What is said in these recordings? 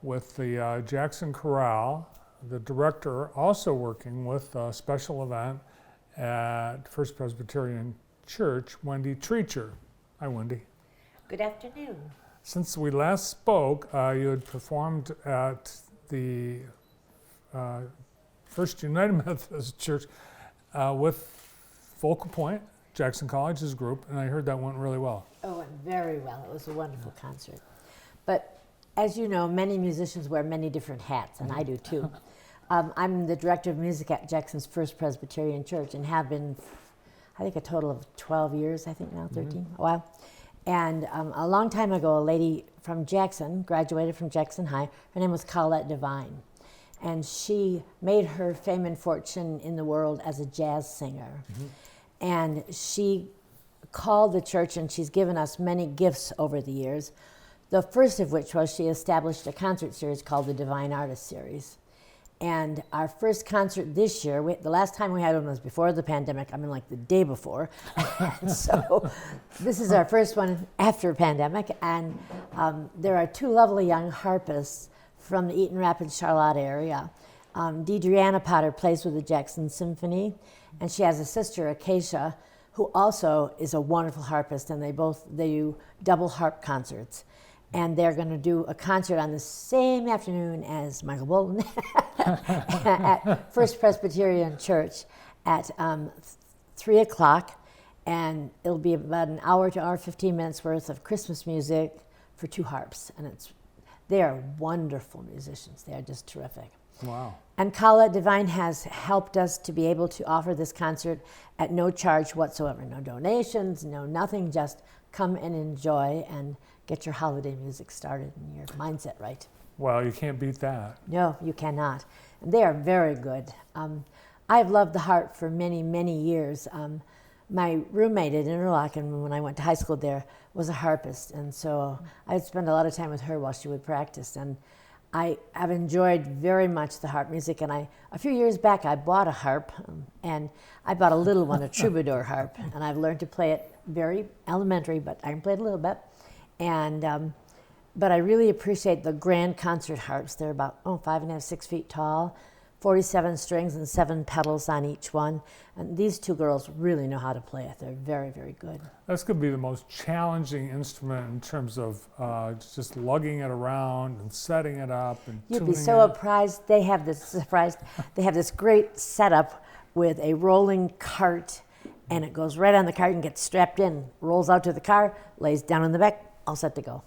with the Jackson Chorale, the director also working with a special event at First Presbyterian Church, Wendy Treacher. Hi, Wendy. Good afternoon. Since we last spoke, you had performed at the First United Methodist Church with Focal Point, Jackson College's group, and I heard that went really well. Oh, it went very well. It was a wonderful concert. But as you know, many musicians wear many different hats, and I do too. I'm the director of music at Jackson's First Presbyterian Church and have been, I think, a total of 12 years, I think now, 13, a while. And a long time ago, a lady from Jackson graduated from Jackson High. Her name was Colette Devine. And she made her fame and fortune in the world as a jazz singer. And she called the church, and she's given us many gifts over the years. The first of which was she established a concert series called the Divine Artist Series. And our first concert this year, the last time we had one was before the pandemic, I mean like the day before. So this is our first one after pandemic. And there are two lovely young harpists from the Eaton Rapids, Charlotte area. Deidreana Potter plays with the Jackson Symphony, and she has a sister, Acacia, who also is a wonderful harpist, and they do double harp concerts. And they're going to do a concert on the same afternoon as Michael Bolton at First Presbyterian Church at 3 o'clock. And it'll be about an hour to hour, 15 minutes worth of Christmas music for two harps. And they are wonderful musicians. They are just terrific. Wow. And Colette Devine has helped us to be able to offer this concert at no charge whatsoever. No donations, no nothing, just come and enjoy and get your holiday music started and your mindset right. Well, you can't beat that. No, you cannot. And they are very good. I've loved the harp for many, many years. My roommate at Interlochen, when I went to high school there, was a harpist. And so I'd spend a lot of time with her while she would practice. And I have enjoyed very much the harp music. And a few years back, I bought a harp. And I bought a little one, a troubadour harp. And I've learned to play it very elementary, but I can play it a little bit. And but I really appreciate the grand concert harps. They're about 5.5, 6 feet tall, 47 strings and 7 pedals on each one. And these two girls really know how to play it. They're very, very good. That's going to be the most challenging instrument in terms of just lugging it around and setting it up and You'd tuning be so it. surprised. They have this great setup with a rolling cart, and it goes right on the cart and gets strapped in, rolls out to the car, lays down in the back, all set to go.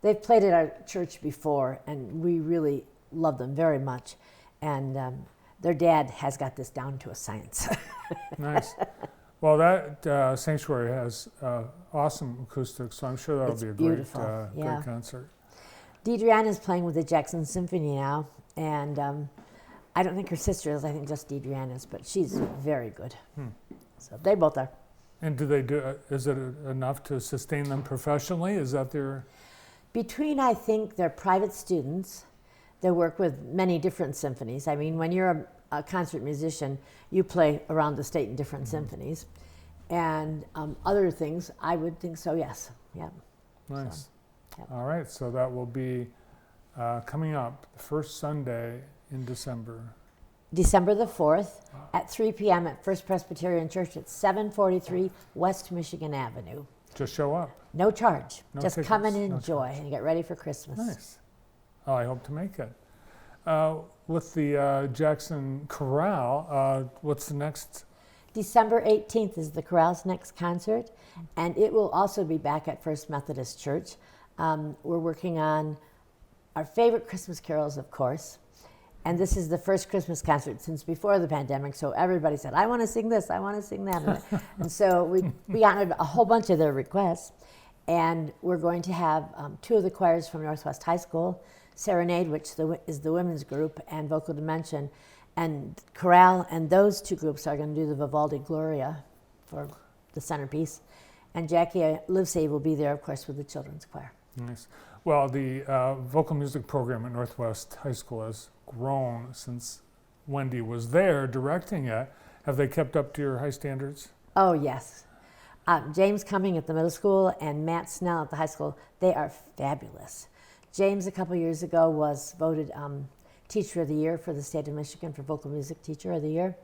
They've played at our church before, and we really love them very much. And their dad has got this down to a science. Nice. Well, that sanctuary has awesome acoustics, so I'm sure that'll be a great concert. Deidreana is playing with the Jackson Symphony now, and I don't think her sister is. I think just Deidreana is, but she's very good. So they both are. And do they do? Is it enough to sustain them professionally? Is that their? Between, I think, their private students, they work with many different symphonies. I mean, when you're a concert musician, you play around the state in different symphonies. And other things, I would think so, yes. Yeah. Nice. So, All right, so that will be coming up the first Sunday in December. December the 4th at 3 p.m. at First Presbyterian Church at 743 West Michigan Avenue. Just show up. No charge. No Just tickets, come and no enjoy charge. and get ready for Christmas. Nice. Oh, I hope to make it. With the Jackson Chorale, what's the next? December 18th is the chorale's next concert, and it will also be back at First Methodist Church. We're working on our favorite Christmas carols, of course, and this is the first Christmas concert since before the pandemic, so everybody said, I want to sing this, I want to sing that. And so we honored a whole bunch of their requests, and we're going to have two of the choirs from Northwest High School, Serenade, which is the women's group, and Vocal Dimension, and chorale, and those two groups are going to do the Vivaldi Gloria for the centerpiece. And Jackie Livesey will be there, of course, with the children's choir. Nice. Well, the vocal music program at Northwest High School has grown since Wendy was there directing it. Have they kept up to your high standards? Oh, yes. James Cumming at the middle school and Matt Snell at the high school, they are fabulous. James, a couple years ago, was voted Teacher of the Year for the state of Michigan for Vocal Music Teacher of the Year.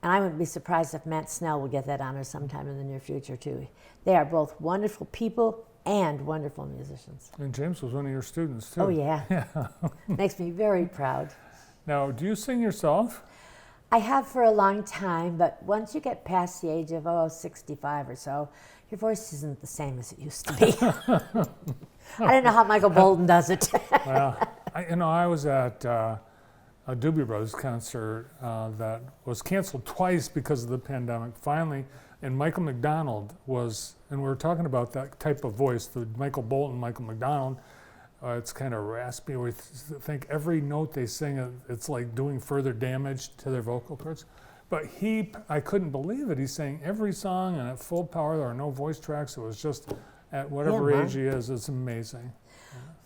And I wouldn't be surprised if Matt Snell will get that honor sometime in the near future, too. They are both wonderful people and wonderful musicians. And James was one of your students, too. Oh, yeah. Makes me very proud. Now, do you sing yourself? I have for a long time, but once you get past the age of 65 or so, your voice isn't the same as it used to be. I don't know how Michael Bolton does it. Well, I was at a Doobie Brothers concert that was canceled twice because of the pandemic. Finally, and Michael McDonald was, and we were talking about that type of voice, the Michael Bolton, Michael McDonald. It's kind of raspy. We think every note they sing, it's like doing further damage to their vocal cords. But I couldn't believe it. He sang every song and at full power. There are no voice tracks. It was just at whatever age he is. It's amazing.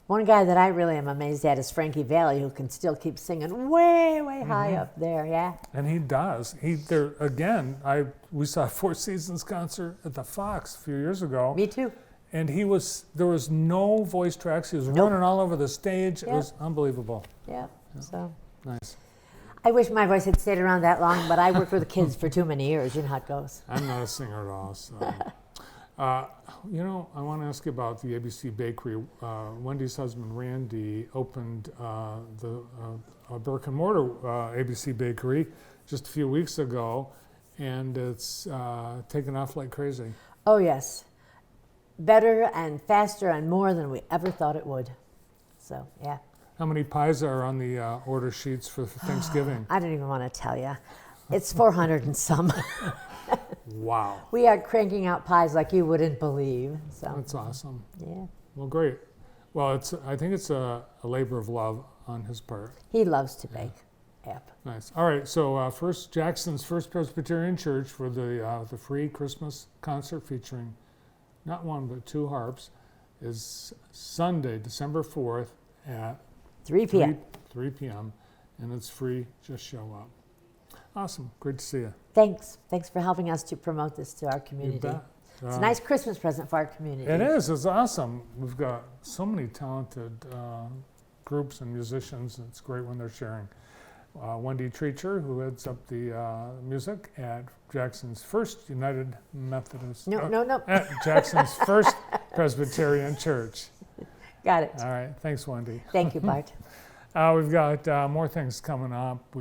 One guy that I really am amazed at is Frankie Valli, who can still keep singing way, way high up there. Yeah. And he does. We saw a Four Seasons concert at the Fox a few years ago. Me too. And there was no voice tracks. He was running all over the stage. It was unbelievable. Yeah. So nice. I wish my voice had stayed around that long, but I worked with the kids for too many years. You know how it goes. I'm not a singer at all. So. I want to ask you about the ABC Bakery. Wendy's husband, Randy, opened the brick and mortar ABC Bakery just a few weeks ago, and it's taken off like crazy. Oh, yes. Better and faster and more than we ever thought it would. So, yeah. How many pies are on the order sheets for Thanksgiving? I don't even want to tell you. It's 400 and some. Wow. We are cranking out pies like you wouldn't believe. So that's awesome. Yeah. Well, great. Well, I think it's a labor of love on his part. He loves to bake. Yep. Nice. All right. So Jackson's First Presbyterian Church for the free Christmas concert featuring not one but two harps is Sunday, December 4th at 3 p.m. 3 p.m. and it's free. Just show up. Awesome. Great to see you. Thanks. Thanks for helping us to promote this to our community. You bet. It's a nice Christmas present for our community. It is. It's awesome. We've got so many talented groups and musicians. It's great when they're sharing. Wendy Treacher, who heads up the music at Jackson's First United Methodist. No. At Jackson's First Presbyterian Church. Got it. All right. Thanks, Wendy. Thank you, Bart. We've got more things coming up.